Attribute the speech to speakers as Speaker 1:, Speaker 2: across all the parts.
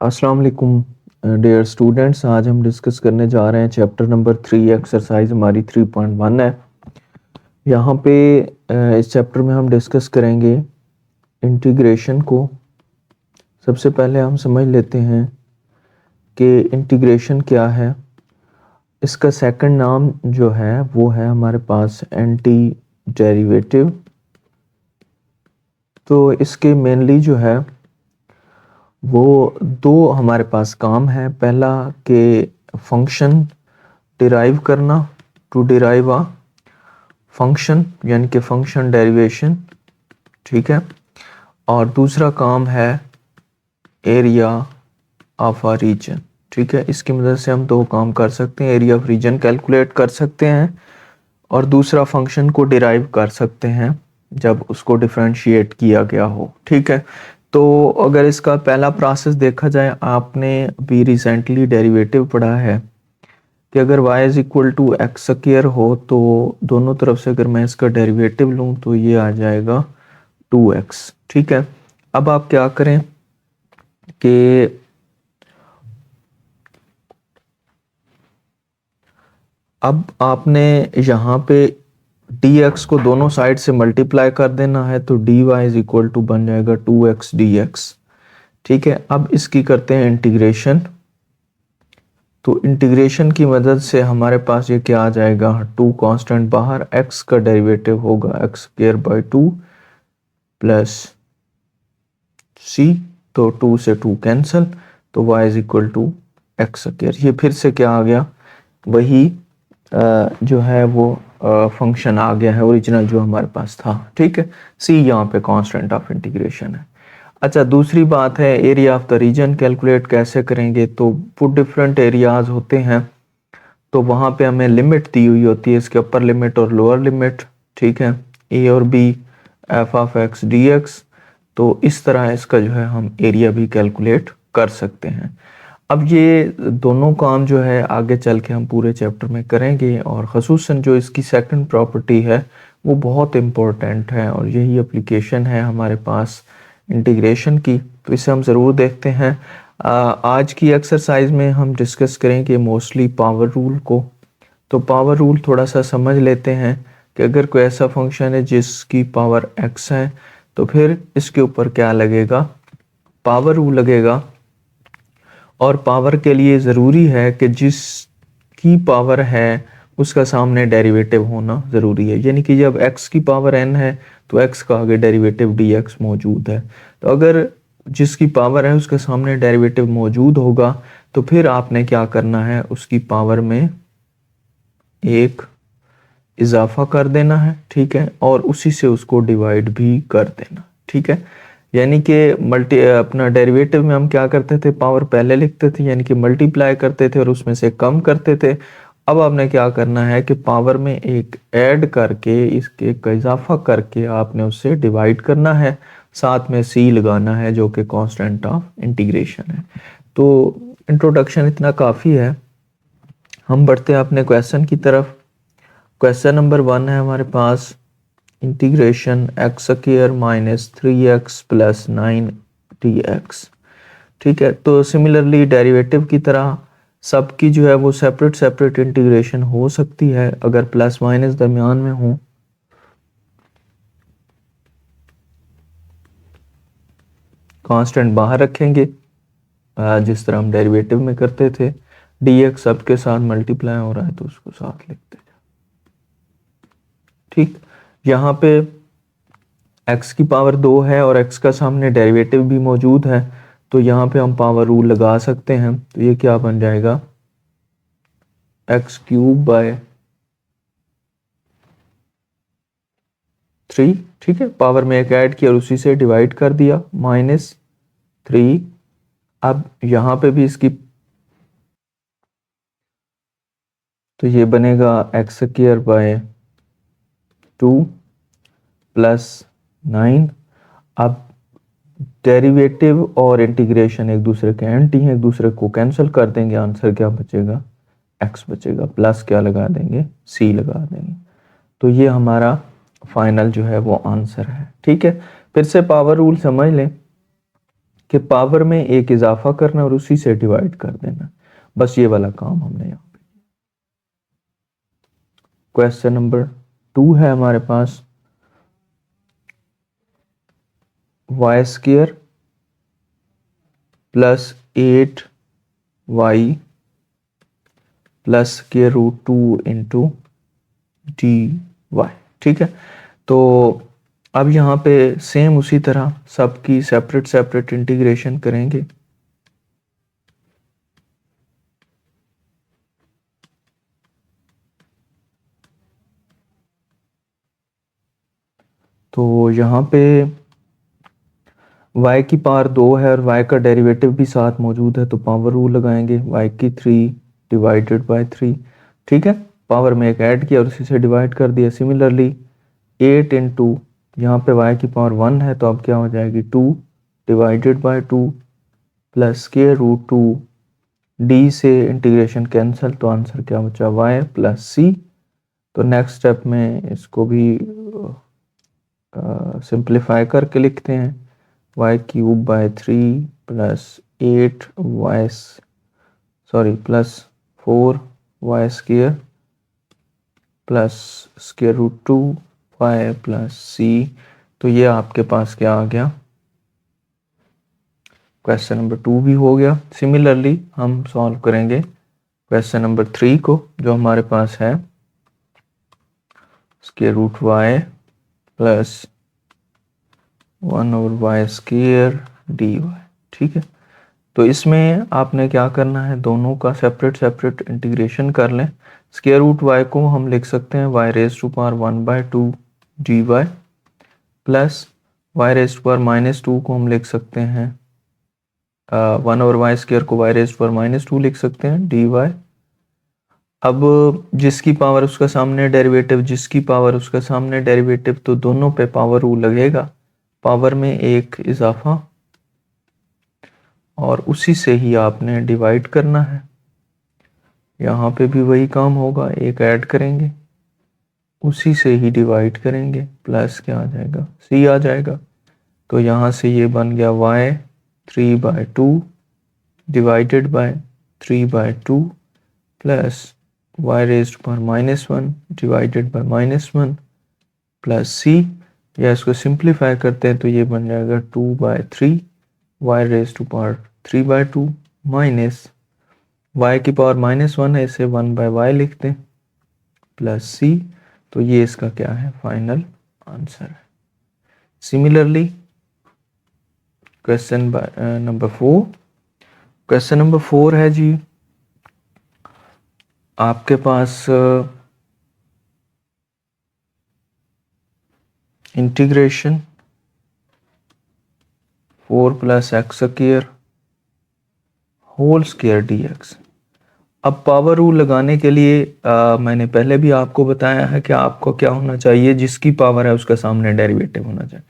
Speaker 1: अस्सलाम वालेकुम dear students. आज हम डिस्कस करने जा रहे हैं चैप्टर नंबर 3। एक्सरसाइज हमारी 3.1 है। यहाँ पे इस चैप्टर में हम डिस्कस करेंगे इंटीग्रेशन को। सबसे पहले हम समझ लेते हैं कि इंटीग्रेशन क्या है। इसका सेकंड नाम जो है वो है हमारे पास एंटी डेरिवेटिव। तो इसके मेनली जो है वो दो हमारे पास काम है। पहला कि फंक्शन डिराइव करना, टू डिराइव अ फंक्शन यानी कि फंक्शन डेरिवेशन, ठीक है। और दूसरा काम है एरिया ऑफ अ रीजन, ठीक है। इसकी मदद से हम दो काम कर सकते हैं। एरिया ऑफ रीजन कैलकुलेट कर सकते हैं और दूसरा फंक्शन को डिराइव कर सकते हैं जब उसको डिफरेंशिएट किया गया हो, ठीक है। तो अगर इसका पहला प्रोसेस देखा जाए, आपने अभी रिसेंटली डेरिवेटिव पढ़ा है कि अगर y is equal to x square हो तो दोनों तरफ से अगर मैं इसका डेरिवेटिव लूँ तो ये आ जाएगा 2x, ठीक है। अब आप क्या करें कि अब आपने यहाँ पे dx को दोनों साइड से मल्टीप्लाई कर देना है, तो dy इज इक्वल टू बन जाएगा 2x dx, ठीक है। अब इसकी करते हैं इंटीग्रेशन। तो इंटीग्रेशन की मदद से हमारे पास ये क्या आ जाएगा, 2 कांस्टेंट बाहर, x का डेरिवेटिव होगा x square by 2 plus c, तो 2 से 2 कैंसिल, तो y is equal to x square. ये फिर से क्या आ गया, वही जो है वो फंक्शन आ गया है ओरिजिनल जो हमारे पास था, ठीक है। c यहाँ पे कांस्टेंट ऑफ इंटीग्रेशन है। अच्छा, दूसरी बात है area of the region calculate कैसे करेंगे। तो वो डिफरेंट एरियाज होते हैं, तो वहाँ पे हमें लिमिट दी हुई होती है, इसके अपर लिमिट और लोअर लिमिट, ठीक है, a और b f of x dx। तो इस तरह इसका जो है हम एरिया भी कैलकुलेट कर सकते हैं। अब ये दोनों काम जो है आगे चल के हम पूरे चैप्टर में करेंगे, और ख़ुसूसन जो इसकी सेकंड प्रॉपर्टी है वो बहुत इम्पोर्टेंट है और यही एप्लीकेशन है हमारे पास इंटीग्रेशन की, तो इसे हम ज़रूर देखते हैं। आज की एक्सरसाइज में हम डिस्कस करेंगे मोस्टली पावर रूल को। तो पावर रूल थोड़ा सा समझ लेते हैं कि अगर कोई ऐसा फंक्शन है जिसकी पावर x है तो फिर इसके ऊपर क्या लगेगा, पावर रूल लगेगा। और पावर के लिए ज़रूरी है कि जिसकी पावर है उसका सामने डेरिवेटिव होना ज़रूरी है, यानी कि जब x की पावर n है तो x का आगे डेरिवेटिव dx मौजूद है। तो अगर जिसकी पावर है उसके सामने डेरिवेटिव मौजूद होगा तो फिर आपने क्या करना है, उसकी पावर में एक इजाफा कर देना है, ठीक है, और उसी से उसको डिवाइड भी कर देना, ठीक है। यानी कि अपना डेरिवेटिव में हम क्या करते थे, पावर पहले लिखते थे यानी कि मल्टीप्लाई करते थे और उसमें से कम करते थे। अब आपने क्या करना है कि पावर में एक ऐड करके इसके एक इजाफा करके आपने उससे डिवाइड करना है, साथ में c लगाना है जो कि कांस्टेंट ऑफ इंटीग्रेशन है। तो इंट्रोडक्शन इतना काफ़ी है, हम बढ़ते हैं अपने क्वेश्चन की तरफ। क्वेश्चन नंबर 1 है हमारे पास, integration x square minus 3x plus 9 dx, ठीक है। तो सिमिलरली डेरिवेटिव की तरह सबकी जो है वो सेपरेट सेपरेट इंटीग्रेशन हो सकती है अगर प्लस माइनस दरमियान में हो। कांस्टेंट बाहर रखेंगे जिस तरह हम डेरिवेटिव में करते थे, dx सबके साथ मल्टीप्लाई हो रहा है तो उसको साथ लिखते हैं, ठीक। यहाँ पे x की पावर 2 है और x का सामने डेरिवेटिव भी मौजूद है, तो यहाँ पे हम पावर रूल लगा सकते हैं। तो ये क्या बन जाएगा, एक्स क्यूब बाय 3, ठीक है। पावर में एक ऐड किया और उसी से डिवाइड कर दिया, माइनस 3। अब यहाँ पे भी इसकी, तो ये बनेगा एक्स स्क्वायर बाय 2 प्लस 9। अब डेरिवेटिव और इंटीग्रेशन एक दूसरे के एंटी हैं, एक दूसरे को कैंसिल कर देंगे, आंसर क्या बचेगा, x बचेगा, प्लस क्या लगा देंगे, c लगा देंगे। तो ये हमारा फाइनल जो है वो आंसर है, ठीक है। फिर से पावर रूल समझ लें कि पावर में एक इजाफा करना और उसी से डिवाइड कर देना, बस ये वाला काम हमने यहाँ पे। क्वेश्चन नंबर 2 है हमारे पास, y square plus 8y plus square root 2 into dy। ठीक है, तो अब यहाँ पे सेम उसी तरह सबकी सेपरेट सेपरेट इंटीग्रेशन करेंगे। तो यहाँ पे y की पावर 2 है और y का डेरिवेटिव भी साथ मौजूद है, तो पावर रूल लगाएंगे, y की 3 डिवाइडेड बाय 3। ठीक है, पावर में एक ऐड किया और उसी से डिवाइड कर दिया। सिमिलरली 8 इंटू, यहाँ पे y की पावर 1 है तो अब क्या हो जाएगी 2 divided by 2 plus square root 2, d से इंटीग्रेशन कैंसिल, तो आंसर क्या बचा y प्लस c। तो नेक्स्ट स्टेप में इसको भी सिंप्लीफाई करके लिखते हैं, y cube by 3 plus 8y plus 4y square plus square root 2y plus c। तो ये आपके पास क्या आ गया, क्वेश्चन नंबर 2 भी हो गया। सिमिलरली हम सॉल्व करेंगे क्वेश्चन नंबर 3 को, जो हमारे पास है square root y plus 1 over y square dy। ठीक है, तो इसमें आपने क्या करना है, दोनों का सेपरेट सेपरेट इंटीग्रेशन कर लें। स्क्वायर रूट y को हम लिख सकते हैं y raise to power 1/2 dy plus y raise to power -2 को हम लिख सकते हैं 1 ओवर वाई स्क्वायर को y रेज टू पावर -2 लिख सकते हैं dy। अब जिसकी पावर उसका सामने डेरिवेटिव, जिसकी पावर उसका सामने डेरिवेटिव, तो दोनों पे पावर रूल लगेगा, पावर में एक इजाफा और उसी से ही आपने डिवाइड करना है। यहाँ पे भी वही काम होगा, एक ऐड करेंगे उसी से ही डिवाइड करेंगे, प्लस क्या आ जाएगा c आ जाएगा। तो यहाँ से ये बन गया y 3/2 divided by 3/2 plus y raise to power -1 divided by -1 plus c, या इसको सिंप्लीफाई करते हैं तो ये बन जाएगा 2/3 y raise to power 3/2 minus y की पावर -1 है, इसे 1/y लिखते हैं प्लस c। तो ये इसका क्या है, फाइनल आंसर है। Similarly question number 4, question number 4 है जी, आपके पास integration 4 plus x square whole square dx। अब पावर रूल लगाने के लिए मैंने पहले भी आपको बताया है कि आपको क्या होना चाहिए, जिसकी पावर है उसका सामने डेरिवेटिव होना चाहिए।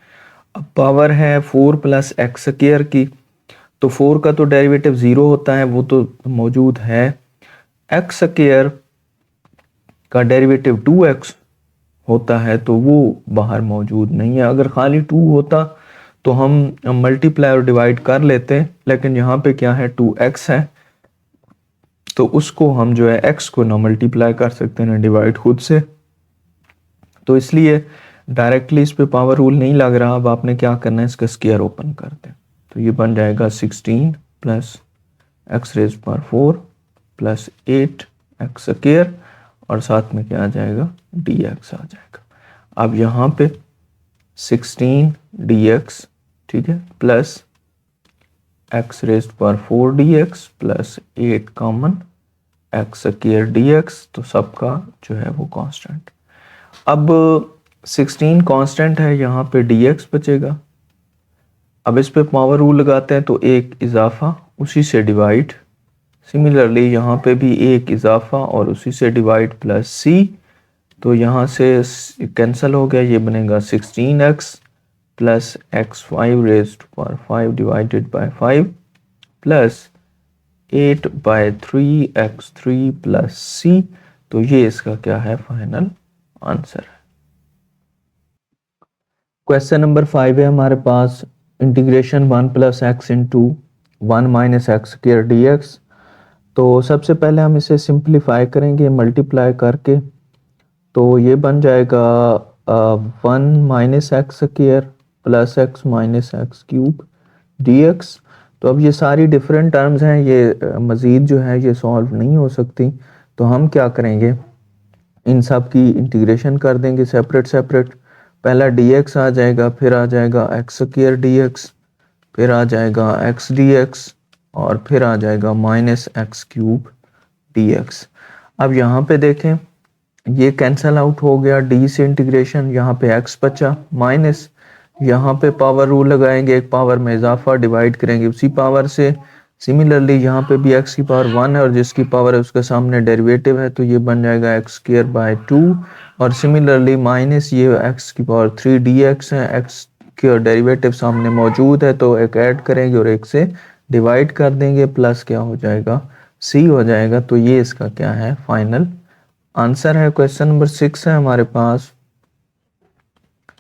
Speaker 1: अब पावर है 4 प्लस एक्स स्क्वायर की, तो 4 का तो डेरिवेटिव 0 होता है, वो तो मौजूद है। एक्स स्क्वायर का डेरिवेटिव 2x होता है, तो वो बाहर मौजूद नहीं है। अगर खाली 2 होता तो हम मल्टीप्लाई और डिवाइड कर लेते, लेकिन यहाँ पे क्या है 2x है, तो उसको हम जो है x को ना मल्टीप्लाई कर सकते हैं ना डिवाइड खुद से, तो इसलिए डायरेक्टली इस पे पावर रूल नहीं लग रहा। अब आपने क्या करना है, इसका स्क्वायर ओपन करते हैं, तो ये बन जाएगा 16 plus x raise power 4 plus 8 x square और साथ में क्या आ जाएगा dx आ जाएगा। अब यहाँ पे 16 dx, ठीक है, plus x raise power 4 dx plus 8 common x square dx, तो सबका जो है वो कांस्टेंट। अब 16 कांस्टेंट है, यहाँ पे dx बचेगा। अब इस पे पावर रूल लगाते हैं, तो एक इजाफा उसी से डिवाइड, सिमिलरली यहाँ पे भी एक इजाफा और उसी से डिवाइड प्लस c, तो यहाँ से कैंसिल हो गया, ये बनेगा 16x plus x5 raise to power 5 divided by 5 plus 8/3x3 plus c। तो ये इसका क्या है, फाइनल आंसर है। क्वेश्चन नंबर 5 है हमारे पास, integration 1 plus x into 1 minus x square d x. तो सबसे पहले हम इसे सिंप्लीफाई करेंगे मल्टीप्लाई करके, तो ये बन जाएगा 1 minus x square plus x minus x cube D x. तो अब ये सारी डिफरेंट टर्म्स हैं, ये मज़ीद जो है ये सॉल्व नहीं हो सकती, तो हम क्या करेंगे, इन सब की इंटीग्रेशन कर देंगे सेपरेट सेपरेट। पहला dx आ जाएगा, फिर आ जाएगा एक्स स्क्वायर dx, फिर आ जाएगा एक्स dx, और फिर आ जाएगा माइनस एक्स क्यूब dx। अब यहाँ पे देखें, ये कैंसल आउट हो गया, d से इंटीग्रेशन, यहाँ पे x बचा, माइनस यहाँ पे पावर रूल लगाएंगे, एक पावर में इजाफा, डिवाइड करेंगे उसी पावर से। सिमिलरली यहाँ पे भी x की पावर 1 है और जिसकी पावर है उसके सामने डेरिवेटिव है, तो ये बन जाएगा एक्स स्क्वायर बाय 2। और सिमिलरली माइनस ये x की पावर 3 dx है, x के डेरिवेटिव सामने मौजूद है तो एक ऐड करेंगे और एक से डिवाइड कर देंगे, प्लस क्या हो जाएगा, c हो जाएगा। तो ये इसका क्या है, फाइनल आंसर है। क्वेश्चन नंबर 6 है हमारे पास,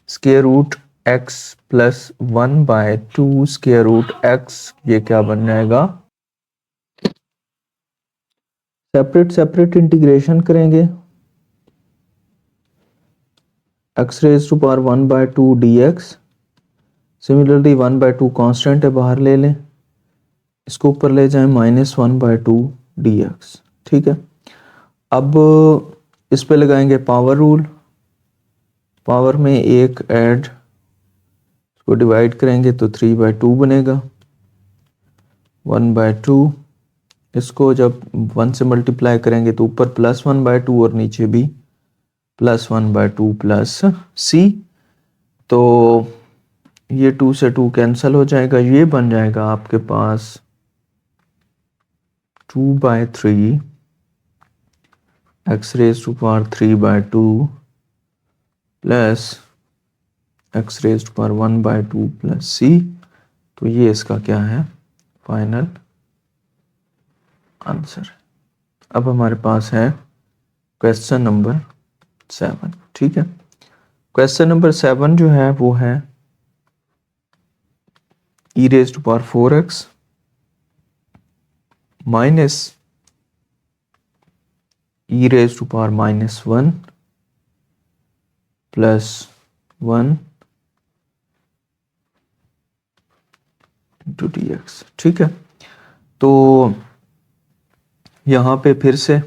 Speaker 1: square root x plus 1 by 2 square root x, ये क्या बन जाएगा, सेपरेट सेपरेट इंटीग्रेशन करेंगे, x raise to power 1 by 2 dx। Similarly 1 by 2 constant है, बाहर ले लें, इसको ऊपर ले जाएं, माइनस 1 बाय 2 dx। ठीक है, अब इस पे लगाएंगे पावर रूल, पावर में एक ऐड, इसको डिवाइड करेंगे तो 3 बाय 2 बनेगा, 1 बाय 2, इसको जब 1 से मल्टीप्लाई करेंगे तो ऊपर प्लस 1 बाय 2 और नीचे भी प्लस 1 बाय 2 प्लस c। तो ये 2 से 2 कैंसिल हो जाएगा, ये बन जाएगा आपके पास 2 by 3 x raise to power 3 by 2 plus x raise to power 1 by 2 plus c। तो ये इसका क्या है, फाइनल आंसर। अब हमारे पास है क्वेश्चन नंबर 7। ठीक है, क्वेश्चन नंबर 7 जो है वो है e raise to power 4x minus e raise to power minus 1 plus 1 into dx। ठीक है, तो यहाँ पे फिर से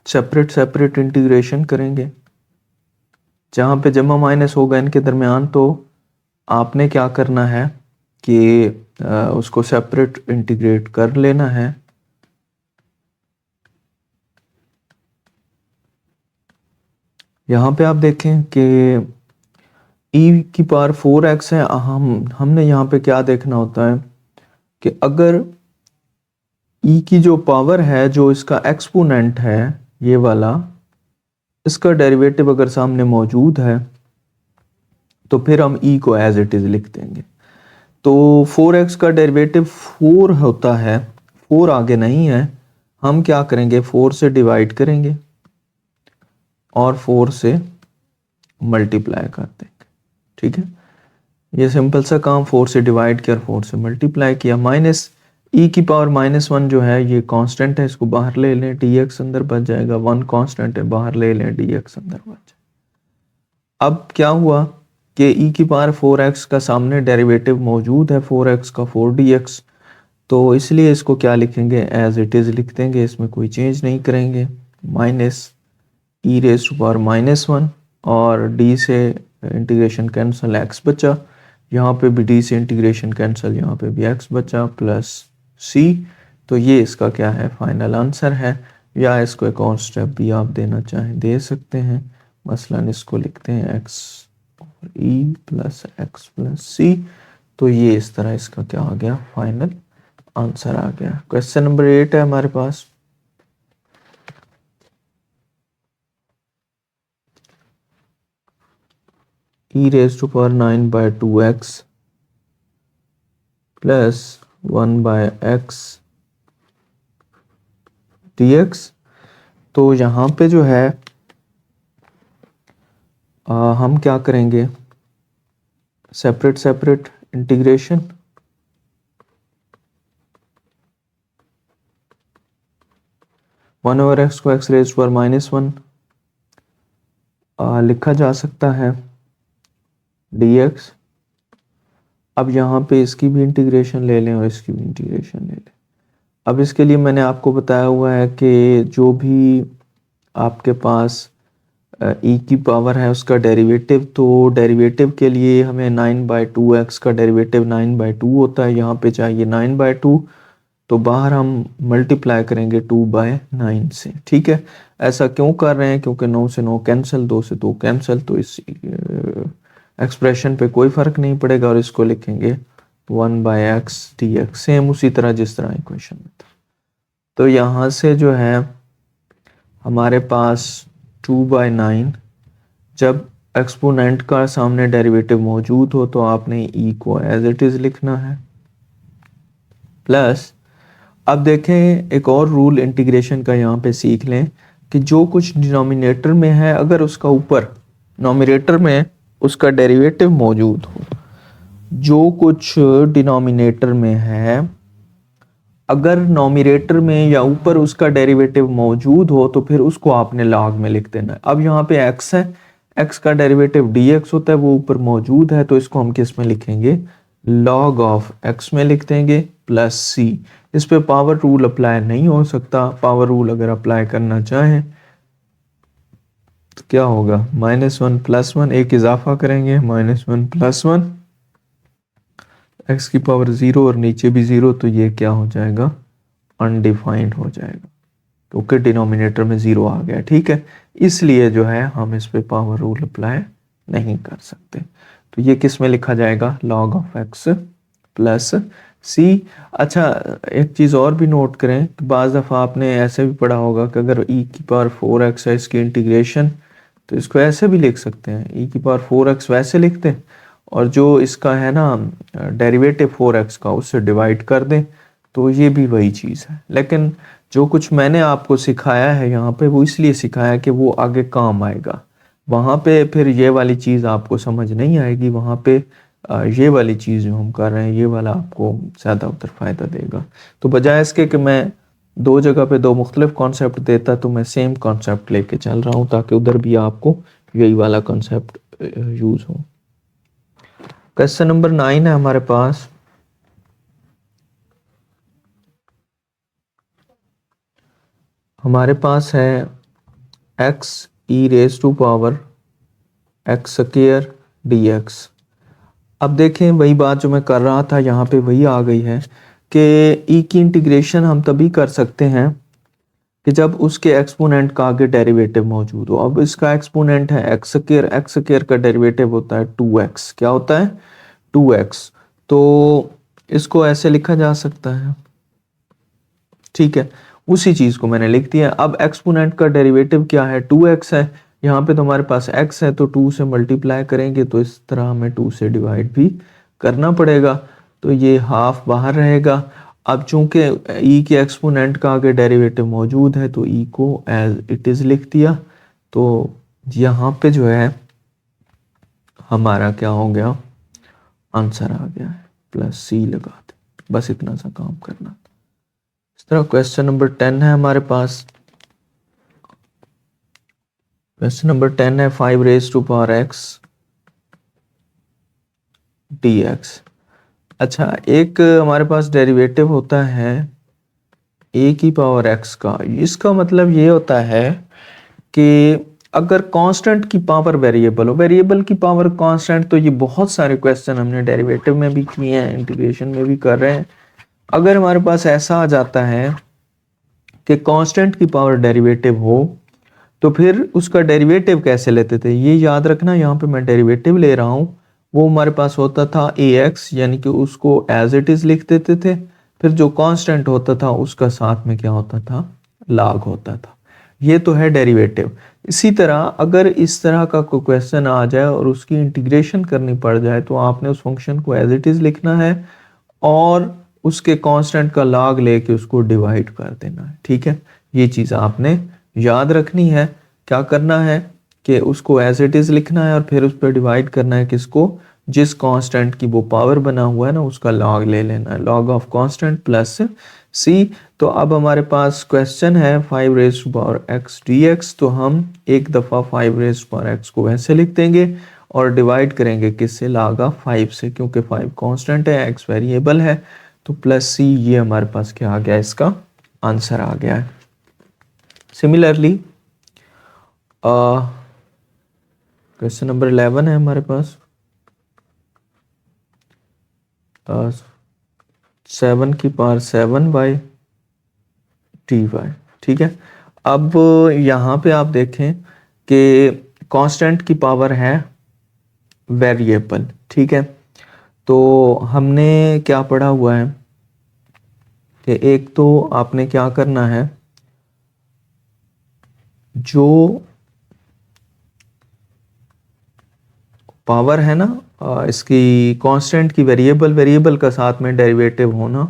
Speaker 1: सेपरेट सेपरेट इंटीग्रेशन करेंगे, जहाँ पे जमा माइनस होगा इनके दरमियान, तो आपने क्या करना है कि उसको सेपरेट इंटीग्रेट कर लेना है। यहाँ पे आप देखें कि e की पावर 4x है, हमने यहाँ पे क्या देखना होता है कि अगर e की जो पावर है, जो इसका एक्सपोनेंट है ये वाला, इसका डेरिवेटिव अगर सामने मौजूद है तो फिर हम e को एज इट इज लिख देंगे। तो 4x का डेरिवेटिव 4 होता है, 4 आगे नहीं है, हम क्या करेंगे, 4 से डिवाइड करेंगे और 4 से मल्टीप्लाई कर देंगे। ठीक है, ये सिंपल सा काम, 4 से डिवाइड किया और 4 से मल्टीप्लाई किया। माइनस e की पावर माइनस 1 जो है ये कांस्टेंट है, इसको बाहर ले लें, dx अंदर बच जाएगा, 1 कांस्टेंट है, बाहर ले लें, dx अंदर बच जाएगा। अब क्या हुआ कि e की पावर 4x का सामने डेरिवेटिव मौजूद है, 4x का 4dx, तो इसलिए इसको क्या लिखेंगे, एज इट इज लिख देंगे, इसमें कोई चेंज नहीं करेंगे। Minus e raise to power minus 1 और d से इंटीग्रेशन कैंसिल, x बचा, यहाँ पे भी d से इंटीग्रेशन कैंसिल, यहाँ पे भी x बचा, प्लस c। तो ये इसका क्या है, फाइनल आंसर है। या इसको एक और स्टेप भी आप देना चाहें दे सकते हैं, मसलन इसको लिखते हैं x e plus x plus c। तो ये इस तरह इसका क्या आ गया, फाइनल आंसर आ गया। क्वेश्चन नंबर 8 है हमारे पास, e raise to power 9 by 2x plus 1 by x dx। तो यहाँ पे जो है हम क्या करेंगे, separate separate integration one over x को एक्स रेज पर -1 लिखा जा सकता है dx। अब यहाँ पे इसकी भी इंटीग्रेशन ले लें और इसकी भी इंटीग्रेशन ले लें। अब इसके लिए मैंने आपको बताया हुआ है कि जो भी आपके पास e की पावर है उसका डेरिवेटिव, तो डेरिवेटिव के लिए हमें 9/2x का डेरिवेटिव 9/2 होता है, यहाँ पे चाहिए 9/2, तो बाहर हम मल्टीप्लाई करेंगे 2/9 से। ठीक है, ऐसा क्यों कर रहे हैं? क्योंकि 9 से 9 कैंसिल, 2 से 2 कैंसिल, तो इस एक्सप्रेशन पे कोई फर्क नहीं पड़ेगा और इसको लिखेंगे 1/x dx, सेम उसी तरह जिस तरह इक्वेशन में था। तो यहाँ से जो है हमारे पास 2/9, जब एक्सपोनेंट का सामने डेरिवेटिव मौजूद हो तो आपने e को एज इट इज लिखना है, प्लस अब देखें एक और रूल इंटीग्रेशन का यहाँ पे सीख लें कि जो कुछ डिनोमिनेटर में है अगर उसका ऊपर नोमिनेटर में उसका डेरिवेटिव मौजूद हो, जो कुछ डिनोमिनेटर में है अगर नोमिनेटर में या ऊपर उसका डेरिवेटिव मौजूद हो तो फिर उसको आपने लॉग में लिख देना है। अब यहाँ पे x है, x का डेरिवेटिव dx होता है, वो ऊपर मौजूद है, तो इसको हम किस में लिखेंगे? log ऑफ x में लिख देंगे प्लस c। इस पे पावर रूल अप्लाई नहीं हो सकता। पावर रूल अगर अप्लाई करना चाहें तो क्या होगा? -1 + 1, एक इजाफा करेंगे -1 + 1, x की पावर 0 और नीचे भी 0, तो ये क्या हो जाएगा? अनडिफाइंड हो जाएगा, क्योंकि डिनोमिनेटर में 0 आ गया। ठीक है, इसलिए जो है हम इस पे पावर रूल अप्लाई नहीं कर सकते। तो ये किस में लिखा जाएगा? log of x plus c। अच्छा, एक चीज़ और भी नोट करें कि बाज़ दफ़ा आपने ऐसे भी पढ़ा होगा कि अगर e की पावर 4x है इसकी इंटीग्रेशन, तो इसको ऐसे भी लिख सकते हैं, e की पावर 4x वैसे लिखते हैं और जो इसका है ना डेरिवेटिव 4x का उससे डिवाइड कर दें, तो ये भी वही चीज़ है। लेकिन जो कुछ मैंने आपको सिखाया है यहाँ पे वो इसलिए सिखाया कि वो आगे काम आएगा। वहाँ पे फिर ये वाली चीज़ आपको समझ नहीं आएगी, वहाँ पे ये वाली चीज़ जो हम कर रहे हैं ये वाला आपको ज़्यादा उधर फ़ायदा देगा। तो बजाय इसके कि मैं दो जगह पे दो मुख्तलिफ कॉन्सेप्ट देता, तो मैं सेम कॉन्सेप्ट लेके चल रहा हूँ ताकि उधर भी आपको यही वाला कॉन्सेप्ट यूज़ हो। क्वेश्चन नंबर 9 है हमारे पास। हमारे पास है x e⁻⁴ x² dx। अब देखें वही बात जो मैं कर रहा था यहाँ पे वही आ गई है कि e की इंटीग्रेशन हम तभी कर सकते हैं कि जब उसके एक्सपोनेंट का आगे डेरिवेटिव मौजूद हो। अब इसका एक्सपोनेंट है x² का डेरिवेटिव होता है 2x। क्या होता है? 2x। तो इसको ऐसे लिखा जा सकता है। ठीक है, उसी चीज को मैंने लिख दिया। अब एक्सपोनेंट का डेरिवेटिव क्या है? 2x है। यहाँ पे तो हमारे पास x है, तो 2 से मल्टीप्लाई करेंगे तो इस तरह हमें 2 से डिवाइड भी करना पड़ेगा, तो ये हाफ बाहर रहेगा। अब चूंकि e के एक्सपोनेंट का आगे डेरिवेटिव मौजूद है तो e को एज इट इज लिख दिया। तो यहाँ पे जो है हमारा क्या हो गया? आंसर आ गया है, प्लस c लगा दे। बस इतना सा काम करना। इस तरह क्वेश्चन नंबर 10 है हमारे पास। क्वेश्चन नंबर 10 है 5⁻x dx। अच्छा, एक हमारे पास डेरिवेटिव होता है a की पावर x का। इसका मतलब ये होता है कि अगर कांस्टेंट की पावर वेरिएबल हो, वेरिएबल की पावर कांस्टेंट, तो ये बहुत सारे क्वेश्चन हमने डेरिवेटिव में भी किए हैं, इंटीग्रेशन में भी कर रहे हैं। अगर हमारे पास ऐसा आ जाता है कि कांस्टेंट की पावर डेरिवेटिव हो तो फिर उसका डेरिवेटिव कैसे लेते थे ये याद रखना। यहाँ पे मैं डेरिवेटिव ले रहा हूँ, वो हमारे पास होता था ax, यानी कि उसको एज इट इज लिख देते थे। फिर जो कांस्टेंट होता था उसका साथ में क्या होता था? log होता था। ये तो है डेरिवेटिव। इसी तरह अगर इस तरह का कोई क्वेश्चन आ जाए और उसकी इंटीग्रेशन करनी पड़ जाए तो आपने उस फंक्शन को एज इट इज लिखना है और उसके कांस्टेंट का log लेके उसको डिवाइड कर देना है। ठीक है, ये चीज़ आपने याद रखनी है। क्या करना है कि उसको एज इट इज लिखना है और फिर उस पर डिवाइड करना है किसको? जिस कांस्टेंट की वो पावर बना हुआ है ना उसका लॉग ले लेना है, log of constant plus c. तो अब हमारे पास क्वेश्चन है 5 raise to power x dx, तो हम एक दफ़ा 5 रेज़ टू पावर x को ऐसे लिख देंगे और डिवाइड करेंगे किससे, log ऑफ 5 से, क्योंकि 5 कांस्टेंट है, x वेरिएबल है, तो प्लस सी ये हमारे पास क्या आ गया, इसका आंसर आ गया है। सिमिलरली क्वेश्चन नंबर 11 है हमारे पास 7 की पावर 7 बाई टी वाई। ठीक है, अब यहाँ पे आप देखें कि कांस्टेंट की पावर है वेरिएबल। ठीक है, तो हमने क्या पढ़ा हुआ है कि एक तो आपने क्या करना है, जो पावर है ना इसकी कांस्टेंट की वेरिएबल का साथ में डेरिवेटिव होना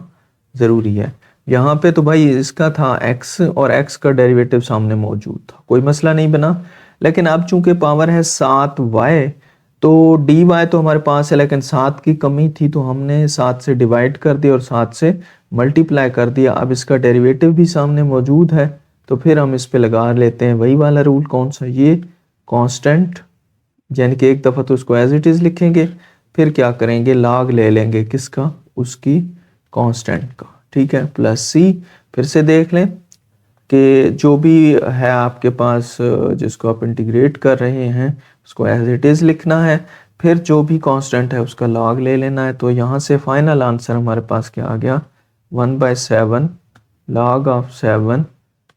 Speaker 1: ज़रूरी है। यहाँ पे तो भाई इसका था x और x का डेरिवेटिव सामने मौजूद था, कोई मसला नहीं बना। लेकिन अब चूंकि पावर है 7y, तो dy तो हमारे पास है, लेकिन 7 की कमी थी तो हमने 7 से डिवाइड कर दिया और 7 से मल्टीप्लाई कर दिया। अब इसका डेरिवेटिव भी सामने मौजूद है, तो फिर हम इस पे लगा लेते हैं वही वाला रूल, कौन सा, ये कांस्टेंट, यानी कि एक दफ़ा तो उसको एज इट इज़ लिखेंगे, फिर क्या करेंगे, लॉग ले लेंगे किसका, उसकी कांस्टेंट का। ठीक है, प्लस सी। फिर से देख लें कि जो भी है आपके पास जिसको आप इंटीग्रेट कर रहे हैं उसको एज इट इज़ लिखना है, फिर जो भी कांस्टेंट है उसका लॉग ले लेना है। तो यहाँ से फाइनल आंसर हमारे पास क्या आ गया, 1/7 log of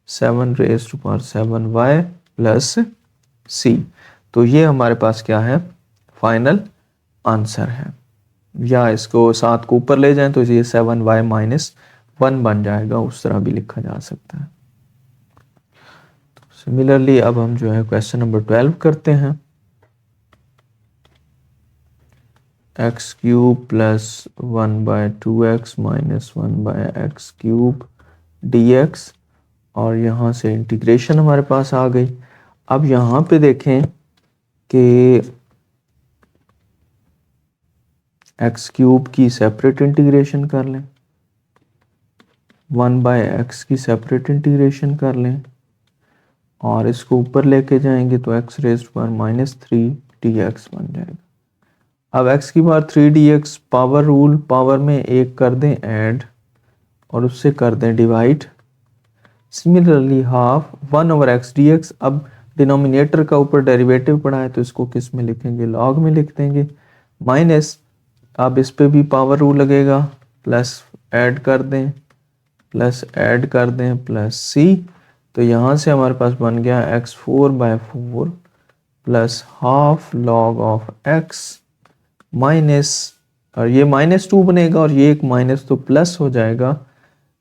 Speaker 1: 7 raise to power 7y plus c. तो ये हमारे पास क्या है, फाइनल आंसर है। या इसको 7 को ऊपर ले जाएं तो ये 7y माइनस 1 बन जाएगा, उस तरह भी लिखा जा सकता है। सिमिलरली अब हम जो है क्वेश्चन नंबर 12 करते हैं। x cube plus 1/2x minus 1/x cube dx, और यहाँ से इंटीग्रेशन हमारे पास आ गई। अब यहाँ पे देखें कि x क्यूब की सेपरेट इंटीग्रेशन कर लें, 1/x की सेपरेट इंटीग्रेशन कर लें, और इसको ऊपर लेके जाएंगे तो x raise to power -3 dx बन जाएगा। अब x की power 3 dx power rule, power में एक कर दें ऐड और उससे कर दें divide. Similarly half 1/x dx, अब डिनोमिनेटर का ऊपर डेरिवेटिव पड़ा है तो इसको किस में लिखेंगे, लॉग में लिख देंगे, माइनस, अब इस पे भी पावर रूल लगेगा, प्लस ऐड कर दें, प्लस ऐड कर दें, प्लस सी। तो यहाँ से हमारे पास बन गया x 4/4 plus half log of x minus, और ये -2 बनेगा और ये एक माइनस तो प्लस हो जाएगा,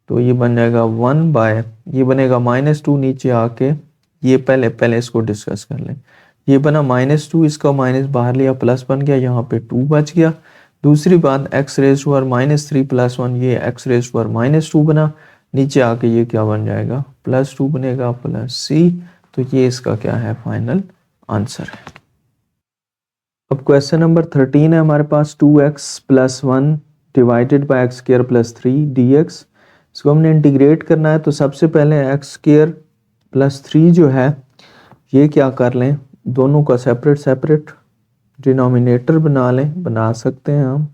Speaker 1: तो ये बन जाएगा 1/, ये बनेगा -2 नीचे आके, ये पहले इसको डिस्कस कर लें। ये बना -2, इसका माइनस बाहर लिया, प्लस बन गया, यहाँ पे 2 बच गया। दूसरी बात x raise to power -3 plus 1, ये x रेज़ टू पावर -2 बना, नीचे आके ये क्या बन जाएगा, +2 बनेगा, प्लस सी। तो ये इसका क्या है, फाइनल आंसर है। अब क्वेश्चन नंबर 13 है हमारे पास, 2x + 1 divided by x² + 3 dx। इसको हमने इंटीग्रेट करना है, तो सबसे पहले x² + 3 जो है ये क्या कर लें, दोनों का सेपरेट डिनोमिनेटर बना लें, बना सकते हैं हम।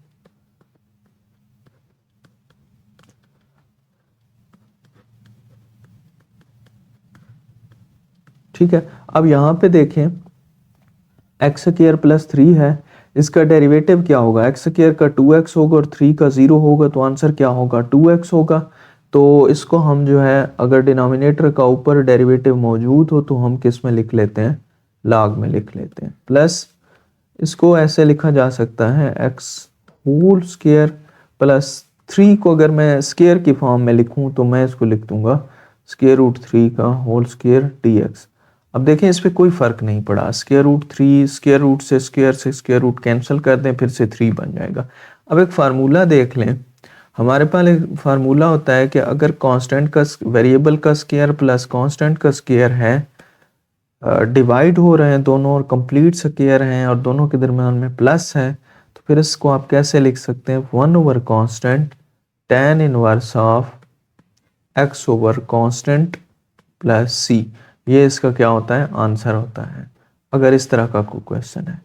Speaker 1: ठीक है, अब यहाँ पे देखें x² + 3 है, इसका डेरिवेटिव क्या होगा, x² का 2x होगा और 3 का 0 होगा, तो आंसर क्या होगा, 2x होगा। तो इसको हम जो है अगर डिनोमिनेटर का ऊपर डेरिवेटिव मौजूद हो तो हम किस में लिख लेते हैं, लॉग में लिख लेते हैं, प्लस इसको ऐसे लिखा जा सकता है x² + 3 को अगर मैं स्क्वायर की फॉर्म में लिखूं तो मैं इसको लिख दूंगा √3 का होल स्क्वायर dx। अब देखें इस पे कोई फ़र्क नहीं पड़ा, √3 स्क्वायर रूट से स्क्वायर रूट कैंसिल कर दें, फिर से 3 बन जाएगा। अब एक फार्मूला देख लें, हमारे पास एक फार्मूला होता है कि अगर कांस्टेंट का वेरिएबल का स्क्वायर प्लस कांस्टेंट का स्क्वायर है, डिवाइड हो रहे हैं दोनों और कंप्लीट स्क्वायर हैं और दोनों के दरम्यान में प्लस है, फिर इसको आप कैसे लिख सकते हैं, 1 over constant tan inverse of x over constant plus c, ये इसका क्या होता है, आंसर होता है, अगर इस तरह का कोई क्वेश्चन है।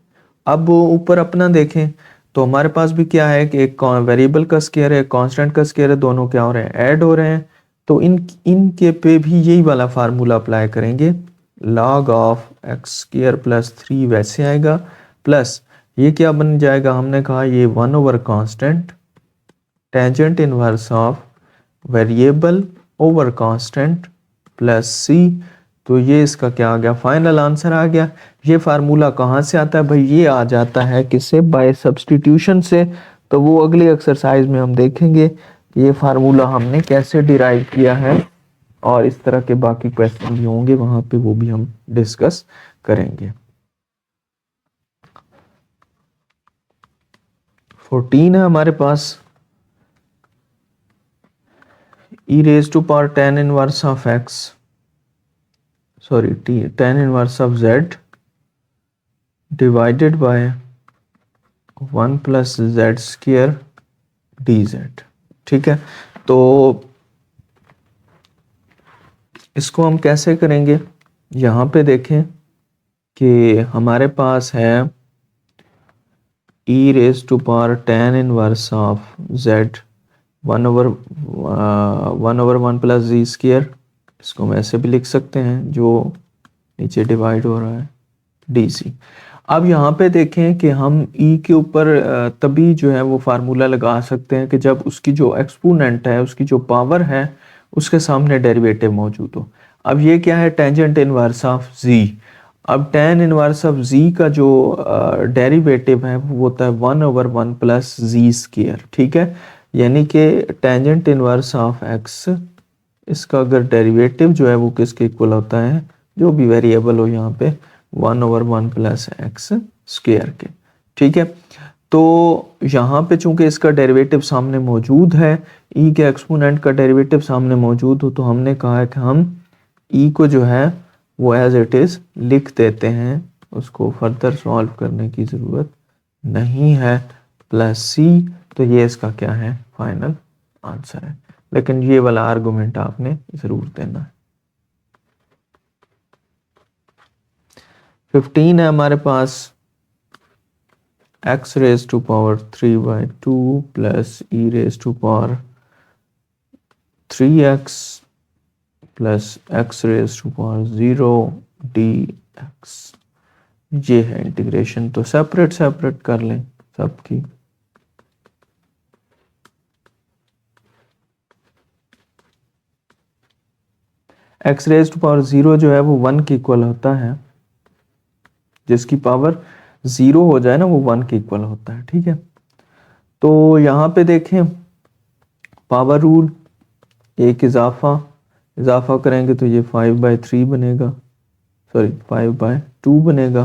Speaker 1: अब ऊपर अपना देखें तो हमारे पास भी क्या है कि एक वेरिएबल का स्क्वायर है, कांस्टेंट का स्क्वायर है, दोनों क्या हो रहे हैं, ऐड हो रहे हैं। तो इनके पे भी यही वाला फार्मूला अप्लाई करेंगे, log of x square plus 3 वैसे आएगा, प्लस ये क्या बन जाएगा, हमने कहा ये 1 over constant tangent inverse of variable over constant plus c. तो ये इसका क्या आ गया, फाइनल आंसर आ गया। ये फार्मूला कहाँ से आता है भाई, ये आ जाता है किससे, बाय सब्स्टिट्यूशन से। तो वो अगली एक्सरसाइज में हम देखेंगे ये फार्मूला हमने कैसे डिराइव किया है, और इस तरह के बाकी क्वेश्चन भी होंगे वहां पे, वो भी हम डिस्कस करेंगे। 14 है हमारे पास, e raised to power tan inverse of x, sorry tan inverse of z divided by 1 plus z square dz। ठीक है, तो इसको हम कैसे करेंगे, यहाँ पे देखें कि हमारे पास है e raised to power tan inverse of z 1 over 1 plus z square, इसको हम ऐसे भी लिख सकते हैं जो नीचे डिवाइड हो रहा है dc। अब यहाँ पे देखें कि हम e के ऊपर तभी जो है वो फार्मूला लगा सकते हैं कि जब उसकी जो एक्सपोनेंट है, उसकी जो पावर है, उसके सामने डेरिवेटिव मौजूद हो। अब ये क्या है, टेंजेंट इनवर्स ऑफ z। अब tan इनवर्स ऑफ z का जो डेरिवेटिव है वो होता है 1 ओवर 1 प्लस z स्क्वायर। ठीक है, यानी कि टेंजेंट इनवर्स ऑफ x, इसका अगर डेरिवेटिव जो है वो किसके इक्वल होता है, जो भी वेरिएबल हो यहाँ पे, 1 ओवर 1 प्लस एक्स स्क्वायर के। ठीक है, तो यहाँ पे चूंकि इसका डेरिवेटिव सामने मौजूद है, e के एक्सपोनेंट का डेरिवेटिव सामने मौजूद हो, तो हमने कहा है कि हम e को जो है वो एज इट इज लिख देते हैं, उसको फर्दर सॉल्व करने की ज़रूरत नहीं है, प्लस c। तो ये इसका क्या है, फाइनल आंसर है। लेकिन ये वाला आर्गुमेंट आपने ज़रूर देना है। 15 है हमारे पास, x raise to power 3/2 plus e raise to power 3x plus x raise to power 0 dx। ये है इंटीग्रेशन, तो सेपरेट कर लें सबकी। x रेज टू पावर 0 जो है वो 1 के इक्वल होता है, जिसकी पावर 0 हो जाए ना वो 1 के इक्वल होता है। ठीक है, तो यहाँ पे देखें पावर रूल, एक इजाफा करेंगे तो ये 5/3 बनेगा, सॉरी 5/2 बनेगा,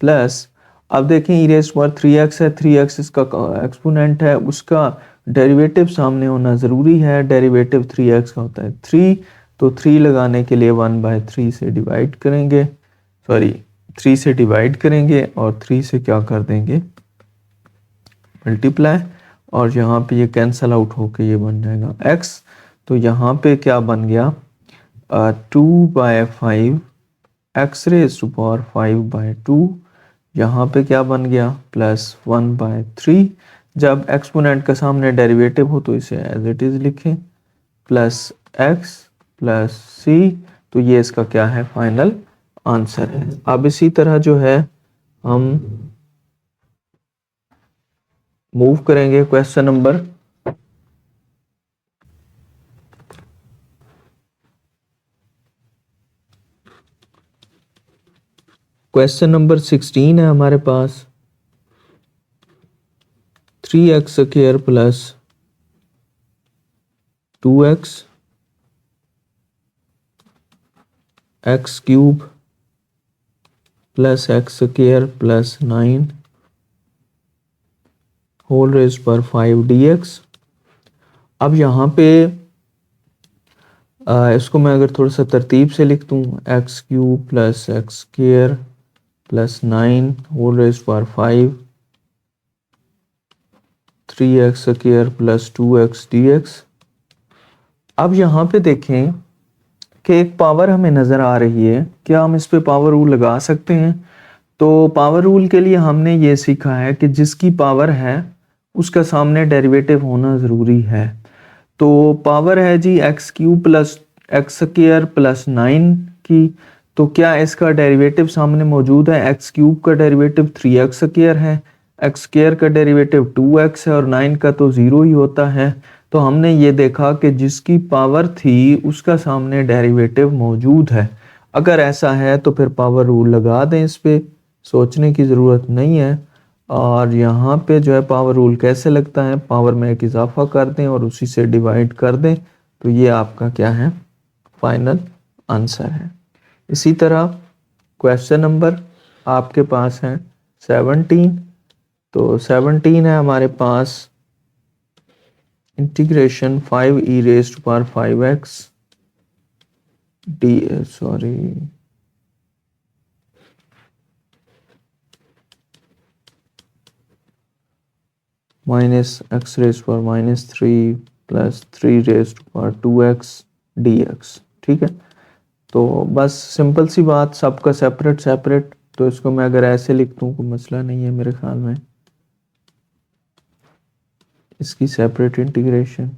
Speaker 1: प्लस अब देखें e rays to power 3x है, 3x इसका एक्सपोनेंट है, उसका डेरिवेटिव सामने होना ज़रूरी है। डेरिवेटिव 3x का होता है 3, तो 3 लगाने के लिए 1/3 से डिवाइड करेंगे, सॉरी 3 से डिवाइड करेंगे और 3 से क्या कर देंगे, मल्टीप्लाई, और यहाँ पे ये कैंसल आउट होके ये बन जाएगा x। तो यहाँ पे क्या बन गया, 2/5 x रेज़ टू पावर 5/2, यहाँ पे क्या बन गया, प्लस 1/3। जब एक्सपोनेंट का सामने डेरिवेटिव हो तो इसे एज इट इज लिखें, प्लस x प्लस c। तो ये इसका क्या है, फाइनल आंसर है। अब इसी तरह जो है हम मूव करेंगे क्वेश्चन नंबर क्वेश्चन नंबर 16 है हमारे पास, 3x square plus 2x x cube plus x square plus 9 whole raise पर 5 dx। अब यहाँ पे इसको मैं अगर थोड़ा सा तरतीब से लिख दूँ, x cube plus x square plus 9 whole raise पर 5 3x² प्लस 2x dx। अब यहाँ पे देखें कि एक पावर हमें नज़र आ रही है, क्या हम इस पे पावर रूल लगा सकते हैं? तो पावर रूल के लिए हमने ये सीखा है कि जिसकी पावर है उसका सामने डेरिवेटिव होना ज़रूरी है। तो पावर है जी x³ प्लस x² प्लस 9 की, तो क्या इसका डेरिवेटिव सामने मौजूद है? x³ का डेरिवेटिव 3x² है, x² का डेरिवेटिव 2x है और 9 का तो 0 ही होता है। तो हमने ये देखा कि जिसकी पावर थी उसका सामने डेरिवेटिव मौजूद है। अगर ऐसा है तो फिर पावर रूल लगा दें, इस पे सोचने की ज़रूरत नहीं है। और यहाँ पे जो है पावर रूल कैसे लगता है, पावर में एक इजाफा कर दें और उसी से डिवाइड कर दें, तो ये आपका क्या है? फाइनल आंसर है। इसी तरह क्वेश्चन नंबर आपके पास है 17। तो 17 है हमारे पास integration 5e raised to power 5x minus x raised to power -3 plus 3 raised to power 2x dx। ठीक है, तो बस सिंपल सी बात, सबका सेपरेट सेपरेट। तो इसको मैं अगर ऐसे लिख दूं कोई मसला नहीं है मेरे ख्याल में, इसकी सेपरेट इंटीग्रेशन।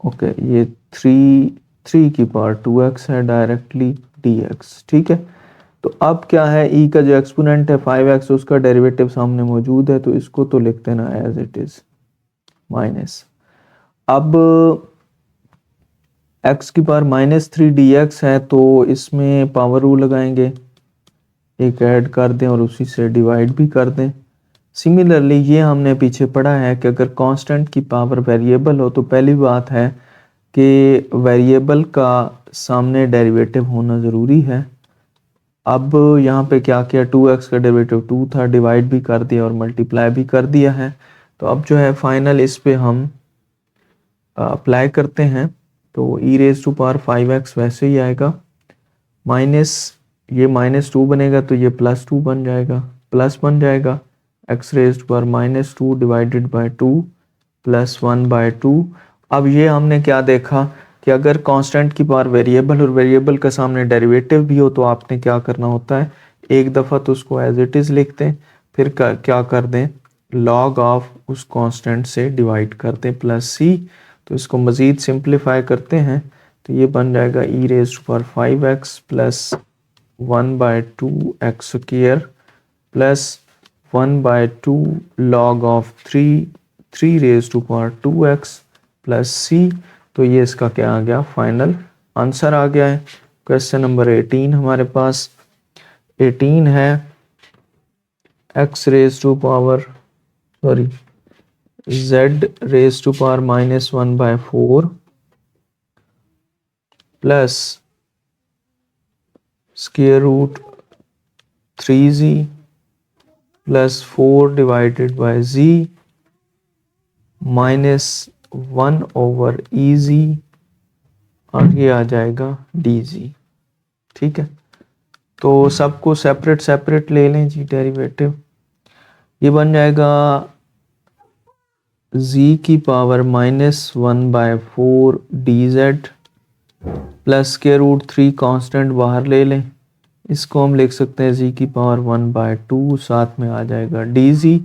Speaker 1: ओके, ये 3 की पावर 2x है डायरेक्टली dx। ठीक है, तो अब क्या है, e का जो एक्सपोनेंट है 5x उसका डेरिवेटिव सामने मौजूद है, तो इसको तो लिखते हैं ना एज इट इज माइनस। अब x की पावर -3 dx है, तो इसमें पावर रूल लगाएंगे, एक ऐड कर दें और उसी से डिवाइड भी कर दें। सिमिलरली ये हमने पीछे पढ़ा है कि अगर कांस्टेंट की पावर वेरिएबल हो तो पहली बात है कि वेरिएबल का सामने डेरिवेटिव होना ज़रूरी है। अब यहाँ पे क्या किया, 2x का डेरिवेटिव 2 था, डिवाइड भी कर दिया और मल्टीप्लाई भी कर दिया है। तो अब जो है फाइनल इस पे हम अप्लाई करते हैं, तो e raised to power 5x वैसे ही आएगा, माइनस ये -2 बनेगा तो ये +2 बन जाएगा, प्लस बन जाएगा x raised to power -2 divided by 2 plus 1/2। अब ये हमने क्या देखा कि अगर कांस्टेंट की पावर वेरिएबल और वेरिएबल का सामने डेरिवेटिव भी हो तो आपने क्या करना होता है, एक दफ़ा तो उसको एज इट इज़ लिख दें, फिर क्या कर दें, लॉग ऑफ उस कांस्टेंट से डिवाइड कर दें प्लस c। तो इसको मज़ीद सिंप्लीफाई करते हैं तो ये बन जाएगा e raised to power 5x plus 1/2x² plus 1/2 log of 3 raised to power 2x plus c। तो ये इसका क्या आ गया, फाइनल आंसर आ गया है। क्वेश्चन नंबर 18 हमारे पास 18 है x raised to power z raised to power -1/4 plus square root 3z प्लस 4 डिवाइडेड बाय z -1/ez और ये आ जाएगा dz। ठीक है, तो सबको सेपरेट सेपरेट ले लें जी डेरिवेटिव। ये बन जाएगा z की power -1/4 dz plus square root 3 constant बाहर ले लें, इसको हम लिख सकते हैं z की पावर 1/2, साथ में आ जाएगा dz, इस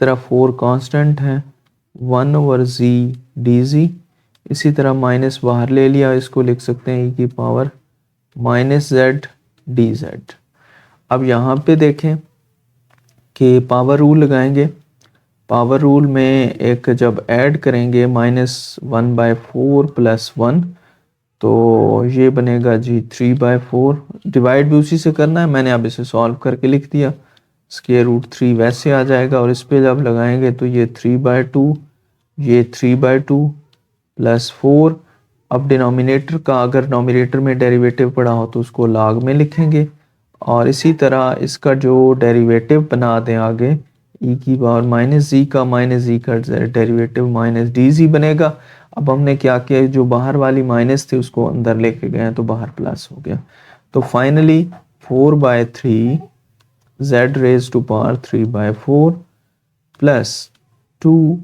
Speaker 1: तरह 4 कांस्टेंट है 1/z dz। इसी तरह माइनस बाहर ले लिया, इसको लिख सकते हैं e की पावर -z dz। अब यहाँ पे देखें कि पावर रूल लगाएंगे, पावर रूल में एक जब ऐड करेंगे -1/4 प्लस 1 तो ये बनेगा जी 3/4, डिवाइड भी उसी से करना है, मैंने अब इसे सॉल्व करके लिख दिया, स्क्वायर रूट 3 वैसे आ जाएगा और इस पे जब लगाएंगे तो ये 3/2, ये 3/2 प्लस 4। अब डिनोमिनेटर का अगर नोमिनेटर में डेरिवेटिव पड़ा हो तो उसको लॉग में लिखेंगे और इसी तरह इसका जो डेरिवेटिव बना दें आगे e की पावर -z का डेरिवेटिव -dz बनेगा। अब हमने क्या किया, जो बाहर वाली माइनस थी उसको अंदर लेके गए तो बाहर प्लस हो गया। तो finally 4/3 z raise to power 3/4 plus 2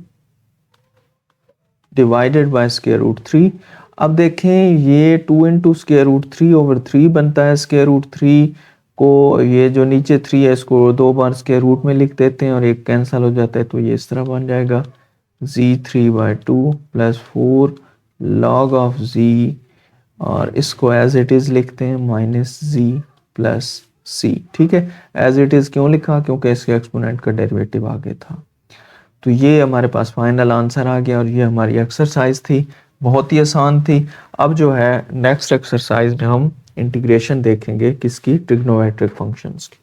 Speaker 1: divided by square root 3। अब देखें ये 2 इंटू स्क्वायर रूट 3/3 बनता है। स्क्वायर रूट 3 को, ये जो नीचे 3 है इसको 2 बार स्क्वायर रूट में लिख देते हैं और एक कैंसिल हो जाता है, तो ये इस तरह बन जाएगा z3/2 plus 4 log of z, और इसको एज इट इज लिखते हैं माइनस z प्लस c। ठीक है, एज इट इज क्यों लिखा? क्योंकि इसके एक्सपोनेंट का डेरिवेटिव आगे था। तो ये हमारे पास फाइनल आंसर आ गया और ये हमारी एक्सरसाइज थी, बहुत ही आसान थी। अब जो है नेक्स्ट एक्सरसाइज में हम इंटीग्रेशन देखेंगे किसकी? ट्रिग्नोमेट्रिक फंक्शंस की।